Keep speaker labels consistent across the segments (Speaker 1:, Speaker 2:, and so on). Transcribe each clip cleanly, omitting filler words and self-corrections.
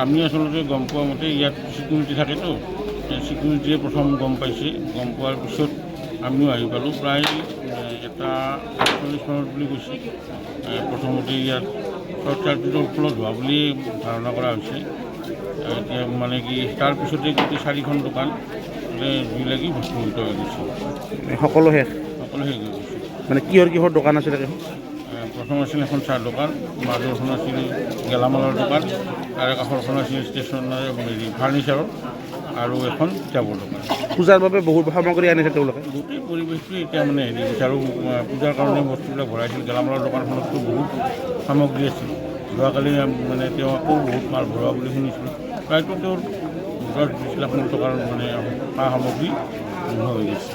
Speaker 1: আমি আসলে গম পোৱা মতে ইয়াত সিকিউৰিটি থাকেতো সিকিউৰিটিয়ে প্ৰথম গম পাইছে গম পোৱাৰ পিছত আমিও আহি পালোঁ প্ৰায় এটা ৪৮ মানত বুলি কৈছে প্ৰথমতে ইয়াত শ্বৰ্ট চাৰ্কিটৰ ফলত হোৱা বুলি ধাৰণা কৰা হৈছে এতিয়া মানে কি তাৰপিছতে গোটেই 4খন দোকান জুই লাগি ভস্মীভূত হৈ গৈছে
Speaker 2: সকলো শেষ
Speaker 1: হৈ গৈছে
Speaker 2: মানে কিহৰ দোকান আছিল
Speaker 1: প্ৰথম আছিল এখন চাহ দোকান মাজৰখন আছিল গেলামালৰ দোকান তাৰে কাষৰখন আছিল ষ্টেচনাৰী ফাৰ্নিচাৰৰ আৰু এখন কিতাপৰ দোকান
Speaker 2: পূজাৰ বাবে বহুত সামগ্ৰী আনিছে তেওঁলোকে
Speaker 1: গোটেই পৰিৱেশটো এতিয়া মানে হেৰি হৈছে আৰু পূজাৰ কাৰণে বস্তুবিলাক ভৰাইছিল গেলামালৰ দোকানখনততো বহুত সামগ্ৰী আছিল যোৱাকালি মানে তেওঁ আকৌ বহুত মাল ভৰোৱা বুলি শুনিছিলোঁ প্ৰায়তো তেওঁৰ 10-20 লাখ টকাৰ মানে সা সামগ্ৰী হৈ গৈছে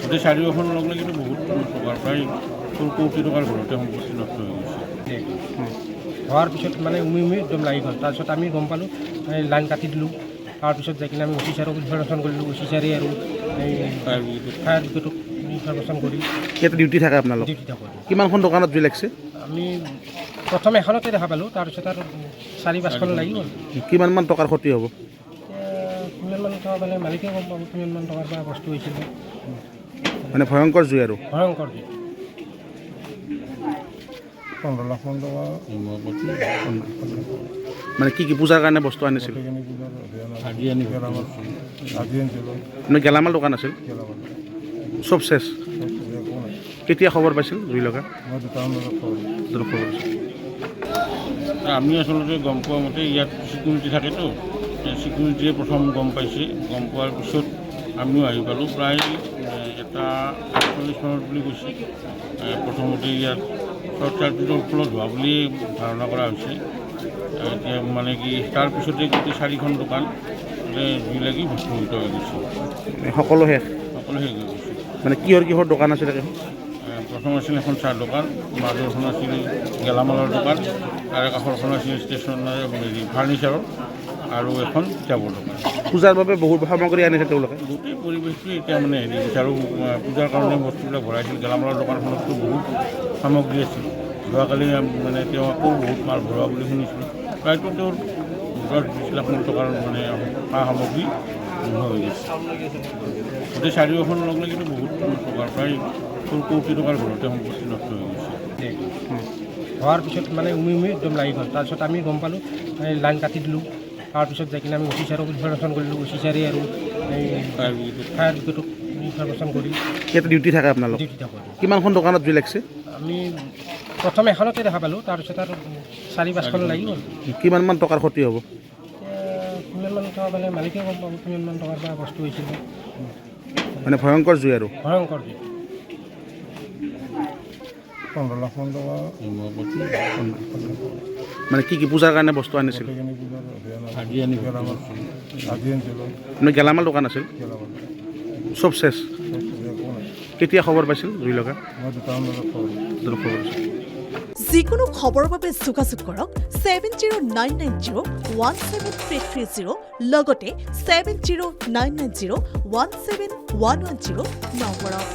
Speaker 1: গোটেই চাৰিওখন লগ লাগিতো বহুত টকাৰ প্ৰায় কোটি টকাৰ ঘৰতে সম্পত্তি নষ্ট হৈ গৈছে
Speaker 3: হোৱাৰ পিছত মানে উমি একদম লাগি গ'ল তাৰপিছত আমি গম পালোঁ লাইন কাটি দিলোঁ তাৰপিছত যাই কিনে আমি অফিচাৰক ইনফৰমেশ্যন কৰিলোঁ অফিচাৰে আৰু ফায়াৰ ব্ৰিগেডক ইনফৰমেশ্যন কৰি
Speaker 2: ইয়াতে ডিউটি থাকে আপোনালোক
Speaker 3: ডিউটি থাকোঁ
Speaker 2: কিমানখন দোকানত জুই লাগিছে
Speaker 3: আমি প্ৰথম এখনতে দেখা পালোঁ তাৰপিছত আৰু 4-5খন লাগি গ'ল
Speaker 2: কিমানমান টকাৰ ক্ষতি হ'ব
Speaker 3: কিমানমান টকা মানে মালিকে গম পাব কিমানমান টকাৰ পৰা বস্তু হৈছিল
Speaker 2: মানে ভয়ংকৰ জুই আৰু
Speaker 3: ভয়ংকৰ জুই
Speaker 1: 15 লাখমান টকা
Speaker 2: মানে কি পূজাৰ কাৰণে বস্তু আনিছিল
Speaker 1: আজি আনিছিলোঁ
Speaker 2: মানে গেলামাল দোকান আছিল চব শেষ কেতিয়া খবৰ পাইছিল জুই লগা
Speaker 1: আমি আচলতে গম পোৱা মতে ইয়াত সিকিউৰিটি থাকেতো সিকিউৰিটিয়ে প্ৰথম গম পাইছে গম পোৱাৰ পিছত আমিও আহি পালোঁ প্ৰায় এটা ৪৮ মানত বুলি কৈছে প্ৰথমতে ইয়াত শ্বৰ্ট চাৰ্কিটৰ ফলত হোৱা বুলি ধাৰণা কৰা হৈছে এতিয়া মানে কি তাৰপিছতে গোটেই 4খন দোকান জুই লাগি ভস্মীভূত হৈ গৈছে
Speaker 2: সকলো শেষ
Speaker 1: হৈ গৈছে
Speaker 2: মানে কিহৰ দোকান আছিল
Speaker 1: প্ৰথম আছিল এখন চাহ দোকান মাজৰখন আছিল গেলামালৰ দোকান তাৰে কাষৰখন আছিল ষ্টেচনাৰী ফাৰ্নিচাৰৰ আৰু এখন কিতাপৰ দোকান
Speaker 2: পূজাৰ বাবে বহুত সামগ্ৰী আনিছে তেওঁলোকে
Speaker 1: গোটেই পৰিৱেশটো এতিয়া মানে হেৰি হৈছে আৰু পূজাৰ কাৰণে বস্তুবিলাক ভৰাইছিল গেলামালৰ দোকানখনততো বহুত সামগ্ৰী আছিল যোৱাকালি মানে তেওঁ আকৌ বহুত মাল ভৰোৱা বুলি শুনিছিলোঁ প্ৰায়তো তেওঁৰ 10-20 লাখ টকাৰ মানে সা সামগ্ৰী হৈ গৈছে গোটেই চাৰিওখন লগ লাগিতো বহুত টকাৰ প্ৰায় কোটি টকাৰ ঘৰতে সম্পত্তি নষ্ট হৈ গৈছে
Speaker 3: হোৱাৰ পিছত মানে উমি একদম লাগি গ'ল তাৰপিছত আমি গম পালোঁ লাইন কাটি দিলোঁ তাৰপিছত যাই কিনে আমি অফিচাৰক ইনফৰমেশ্যন কৰিলোঁ অফিচাৰে আৰু ফায়াৰ ব্ৰিগেডক ইনফৰমেশ্যন কৰি
Speaker 2: ইয়াতে ডিউটি থাকে আপোনালোক
Speaker 3: ডিউটি থাকোঁ
Speaker 2: কিমানখন দোকানত জুই লাগিছে
Speaker 3: আমি প্ৰথম এখনতে দেখা পালোঁ তাৰপিছত আৰু 4-5খন লাগি গ'ল
Speaker 2: কিমানমান টকাৰ ক্ষতি হ'ব
Speaker 3: কিমানমান টকা মানে মালিকে গম পাব কিমানমান টকাৰ পৰা বস্তু হৈছিল
Speaker 2: মানে ভয়ংকৰ জুই আৰু
Speaker 3: ভয়ংকৰ জুই
Speaker 1: 15 লাখমান টকা
Speaker 2: মানে কি পূজাৰ কাৰণে বস্তু আনিছিল
Speaker 1: আজি আনিছিলোঁ
Speaker 2: মানে গেলামাল দোকান আছিল চব শেষ কেতিয়া খবৰ পাইছিল জুই লগা
Speaker 4: যিকোনো খবৰৰ বাবে যোগাযোগ কৰক 7099017330 লগতে 7099017110 নম্বৰত।